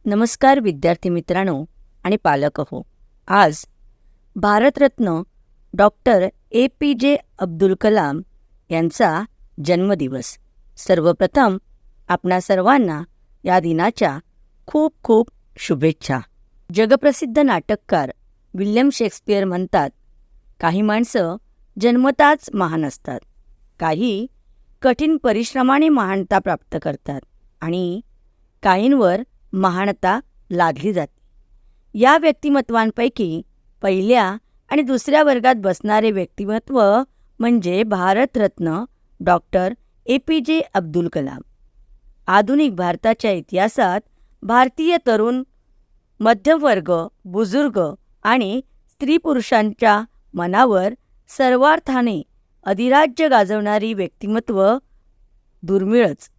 नमस्कार विद्यार्थी मित्रांनो आणि पालक हो. आज भारतरत्न डॉक्टर APJ अब्दुल कलाम यांचा जन्मदिवस. सर्वप्रथम आपणा सर्वांना या दिनाच्या खूप खूप शुभेच्छा. जगप्रसिद्ध नाटककार विल्यम शेक्सपियर म्हणतात, काही माणसं जन्मताच महान असतात, काही कठीण परिश्रमाने महानता प्राप्त करतात आणि काहींवर महानता लादली जाते. या व्यक्तिमत्वांपैकी पहिल्या आणि दुसऱ्या वर्गात बसणारे व्यक्तिमत्व म्हणजे भारतरत्न डॉक्टर APJ अब्दुल कलाम. आधुनिक भारताच्या इतिहासात भारतीय तरुण, मध्यमवर्ग, बुजुर्ग आणि स्त्री पुरुषांच्या मनावर सर्वार्थाने अधिराज्य गाजवणारी व्यक्तिमत्व दुर्मिळच.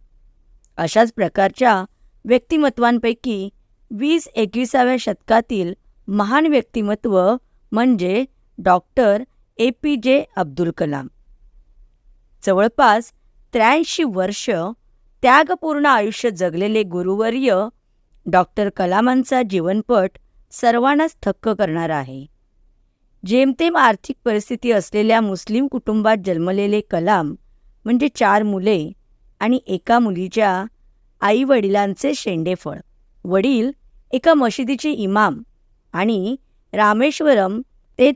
अशाच प्रकारच्या व्यक्तिमत्वांपैकी 20-21व्या शतकातील महान व्यक्तिमत्व म्हणजे डॉक्टर APJ अब्दुल कलाम. जवळपास 83 वर्ष त्यागपूर्ण आयुष्य जगलेले गुरुवर्य डॉक्टर कलामांचा जीवनपट सर्वांनाच थक्क करणारा आहे. जेमतेम आर्थिक परिस्थिती असलेल्या मुस्लिम कुटुंबात जन्मलेले कलाम म्हणजे 4 मुले आणि एका मुलीच्या आई-वडिलांचे शेंडेफळ. वडील एका मशिदीचे इमाम आणि रामेश्वरम ते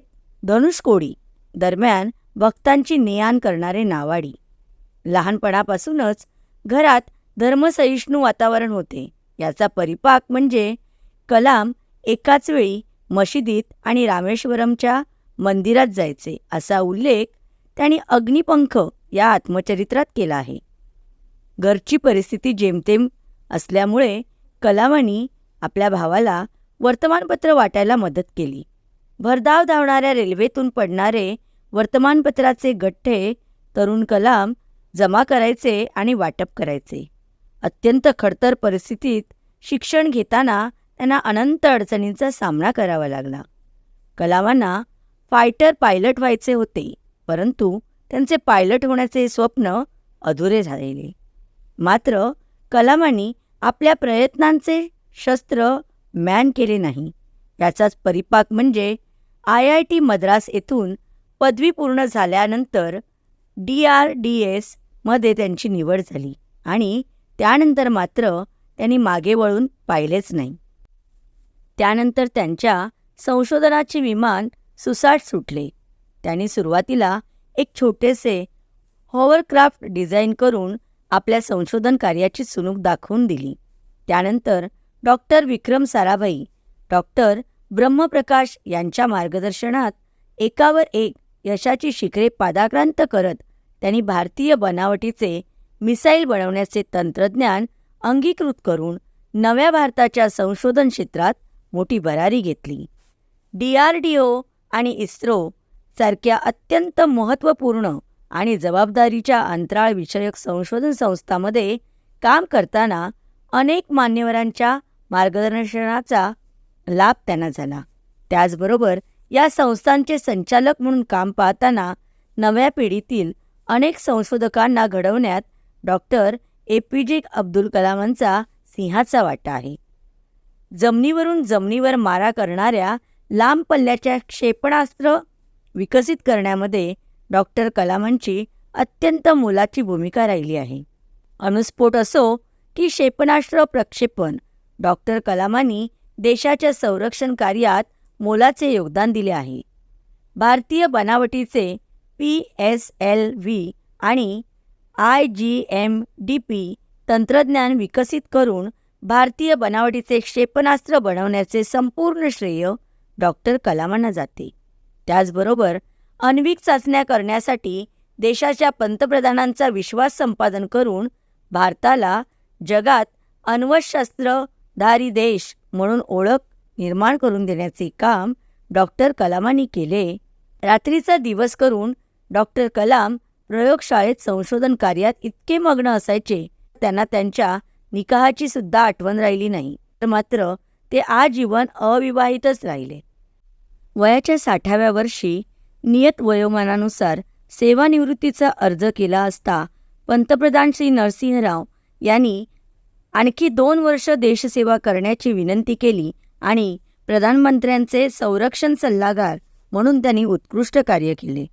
धनुष्कोडी दरम्यान भक्तांची ने-आण करणारे नावाडी. लहानपणापासूनच घरात धर्मसहिष्णू वातावरण होते. याचा परिपाक म्हणजे कलाम एकाच वेळी मशिदीत आणि रामेश्वरमच्या मंदिरात जायचे, असा उल्लेख त्यांनी अग्निपंख या आत्मचरित्रात केला आहे. घरची परिस्थिती जेमतेम असल्यामुळे कलामांनी आपल्या भावाला वर्तमानपत्र वाटायला मदत केली. भरधाव धावणाऱ्या रेल्वेतून पडणारे वर्तमानपत्राचे गठ्ठे तरुण कलाम जमा करायचे आणि वाटप करायचे. अत्यंत खडतर परिस्थितीत शिक्षण घेताना त्यांना अनंत अडचणींचा सामना करावा लागला. कलामांना फायटर पायलट व्हायचे होते, परंतु त्यांचे पायलट होण्याचे स्वप्न अधुरे झालेले. मात्र कलामांनी आपल्या प्रयत्नांचे शस्त्र म्यान केले नाही. याचाच परिपाक म्हणजे IIT मद्रास येथून पदवी पूर्ण झाल्यानंतर DRDS मध्ये त्यांची निवड झाली आणि त्यानंतर मात्र त्यांनी मागे वळून पाहिलेच नाही. त्यानंतर त्यांच्या संशोधनाचे विमान सुसाट सुटले. त्यांनी सुरुवातीला एक छोटेसे हॉवरक्राफ्ट डिझाईन करून आपल्या संशोधन कार्याची चुणूक दाखवून दिली. त्यानंतर डॉक्टर विक्रम साराभाई, डॉक्टर ब्रह्मप्रकाश यांच्या मार्गदर्शनात एकावर एक यशाची शिखरे पादाक्रांत करत त्यांनी भारतीय बनावटीचे मिसाईल बनवण्याचे तंत्रज्ञान अंगीकृत करून नव्या भारताच्या संशोधन क्षेत्रात मोठी भरारी घेतली. DRDO आणि इस्रो सारख्या अत्यंत महत्त्वपूर्ण आणि जबाबदारीच्या अंतराळ विषयक संशोधन संस्थांमध्ये काम करताना अनेक मान्यवरांच्या मार्गदर्शनाचा लाभ त्यांना झाला. त्याचबरोबर या संस्थांचे संचालक म्हणून काम पाहताना नव्या पिढीतील अनेक संशोधकांना घडवण्यात डॉक्टर APJ अब्दुल कलामांचा सिंहाचा वाटा आहे. जमिनीवरून जमिनीवर मारा करणाऱ्या लांब पल्ल्याच्या क्षेपणास्त्र विकसित करण्यामध्ये डॉक्टर कलामांची अत्यंत मोलाची भूमिका राहिली आहे. अणुस्फोट असो की क्षेपणास्त्र प्रक्षेपण, डॉक्टर कलामांनी देशाच्या संरक्षण कार्यात मोलाचे योगदान दिले आहे. भारतीय बनावटीचे PSLV आणि IGMDP तंत्रज्ञान विकसित करून भारतीय बनावटीचे क्षेपणास्त्र बनवण्याचे संपूर्ण श्रेय डॉक्टर कलामांना जाते. त्याचबरोबर आण्विक चाचण्या करण्यासाठी देशाच्या पंतप्रधानांचा विश्वास संपादन करून भारताला जगात अण्वस्त्रधारी देश म्हणून ओळख निर्माण करून देण्याचे काम डॉक्टर कलामांनी केले. रात्रीचा दिवस करून डॉक्टर कलाम प्रयोगशाळेत संशोधन कार्यात इतके मग्न असायचे, त्यांना त्यांच्या निकाहाची सुद्धा आठवण राहिली नाही. मात्र ते आजीवन अविवाहितच राहिले. वयाच्या 60व्या वर्षी नियत वयोमानानुसार सेवानिवृत्तीचा अर्ज केला असता पंतप्रधान श्री नरसिंह राव यांनी आणखी 2 वर्ष देशसेवा करण्याची विनंती केली आणि प्रधानमंत्र्यांचे संरक्षण सल्लागार म्हणून त्यांनी उत्कृष्ट कार्य केले.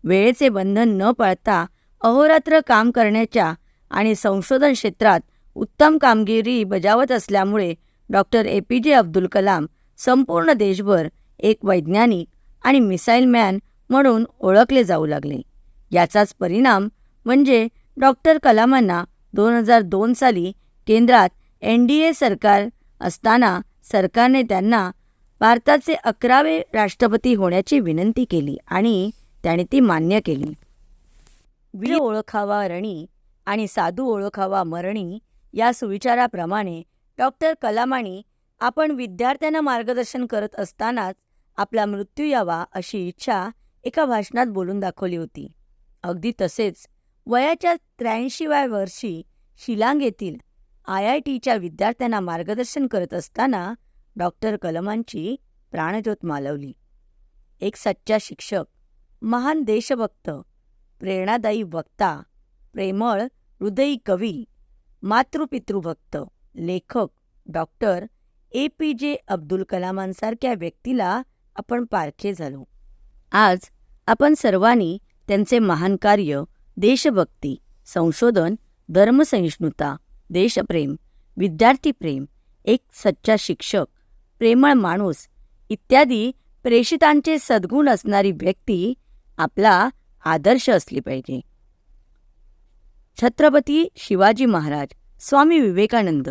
वेळेचे बंधन न पाळता अहोरात्र काम करण्याच्या आणि संशोधन क्षेत्रात उत्तम कामगिरी बजावत असल्यामुळे डॉक्टर APJ अब्दुल कलाम संपूर्ण देशभर एक वैज्ञानिक आणि मिसाईल मॅन म्हणून ओळखले जाऊ लागले. याचाच परिणाम म्हणजे डॉक्टर कलामांना 2002 साली केंद्रात NDA सरकार असताना सरकारने त्यांना भारताचे 11वे राष्ट्रपती होण्याची विनंती केली आणि त्याने ती मान्य केली. वीर ओळखावा रणी आणि साधू ओळखावा मरणी या सुविचाराप्रमाणे डॉक्टर कलामांनी आपण विद्यार्थ्यांना मार्गदर्शन करत असतानाच आपला मृत्यू यावा अशी इच्छा एका भाषणात बोलून दाखवली होती. अगदी तसेच वयाच्या 83व्या वर्षी शिलांग येथील IITच्या विद्यार्थ्यांना मार्गदर्शन करत असताना डॉक्टर कलामांची प्राणज्योत मालवली. एक सच्चा शिक्षक, महान देशभक्त, प्रेरणादायी वक्ता, प्रेमळ हृदयी कवी, मातृपितृभक्त, लेखक डॉक्टर APJ अब्दुल कलामांसारख्या व्यक्तीला आपण पारखे झालो. आज आपण सर्वांनी त्यांचे महान कार्य, देशभक्ती, संशोधन, धर्मसहिष्णुता, देशप्रेम, विद्यार्थीप्रेम, एक सच्चा शिक्षक, प्रेमळ माणूस इत्यादी प्रेषितांचे सद्गुण असणारी व्यक्ती आपला आदर्श असली पाहिजे. छत्रपती शिवाजी महाराज, स्वामी विवेकानंद,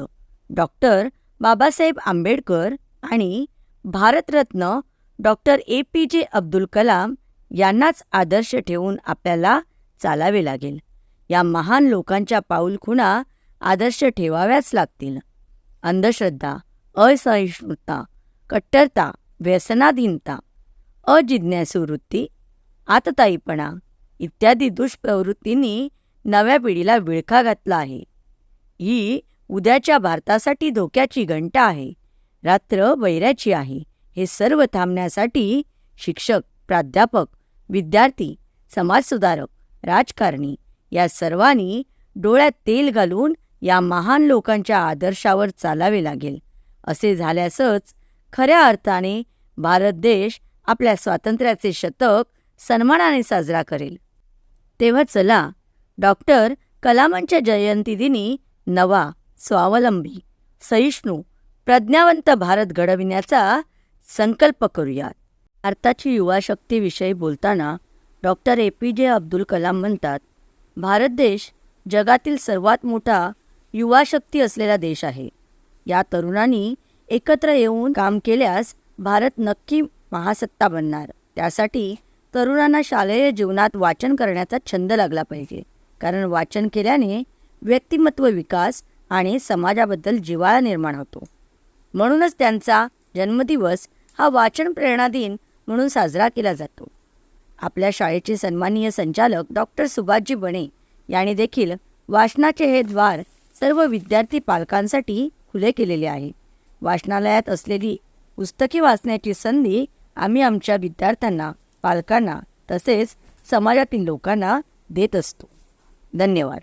डॉक्टर बाबासाहेब आंबेडकर आणि भारतरत्न डॉक्टर APJ अब्दुल कलाम यांनाच आदर्श ठेवून आपल्याला चालावे लागेल. या महान लोकांच्या पाऊलखुणा आदर्श ठेवाव्याच लागतील. अंधश्रद्धा, असहिष्णुता, कट्टरता, व्यसनाधीनता, अजिज्ञासू वृत्ती, आतताईपणा इत्यादी दुष्प्रवृत्तींनी नव्या पिढीला विळखा घातला आहे. ही उद्याच्या भारतासाठी धोक्याची घंटा आहे. रात्र वैऱ्याची आहे. हे सर्व थांबण्यासाठी शिक्षक, प्राध्यापक, विद्यार्थी, समाजसुधारक, राजकारणी या सर्वांनी डोळ्यात तेल घालून या महान लोकांच्या आदर्शावर चालावे लागेल. असे झाल्यासच खऱ्या अर्थाने भारत देश आपल्या स्वातंत्र्याचे शतक सन्मानाने साजरा करेल. तेव्हा चला डॉक्टर कलामांच्या जयंतीदिनी नवा, स्वावलंबी, सहिष्णू, प्रज्ञावंत भारत घडविण्याचा संकल्प करूयात. भारताची युवाशक्तीविषयी बोलताना डॉक्टर APJ अब्दुल कलाम म्हणतात, भारत देश जगातील सर्वात मोठा युवाशक्ती असलेला देश आहे. या तरुणांनी एकत्र येऊन काम केल्यास भारत नक्की महासत्ता बनणार. त्यासाठी तरुणांना शालेय जीवनात वाचन करण्याचा छंद लागला पाहिजे. कारण वाचन केल्याने व्यक्तिमत्व विकास आणि समाजाबद्दल जिव्हाळा निर्माण होतो. म्हणूनच त्यांचा जन्मदिवस हा वाचन प्रेरणा दिन म्हणून साजरा केला जातो. आपल्या शाळेचे सन्माननीय संचालक डॉक्टर सुभाषजी बणे यांनी देखील वाचनाचे हे द्वार सर्व विद्यार्थी पालकांसाठी खुले केलेले आहे. वाचनालयात असलेली पुस्तके वाचण्याची संधी आम्ही आमच्या विद्यार्थ्यांना, पालकांना तसेच समाजातील लोकांना देत असतो. धन्यवाद.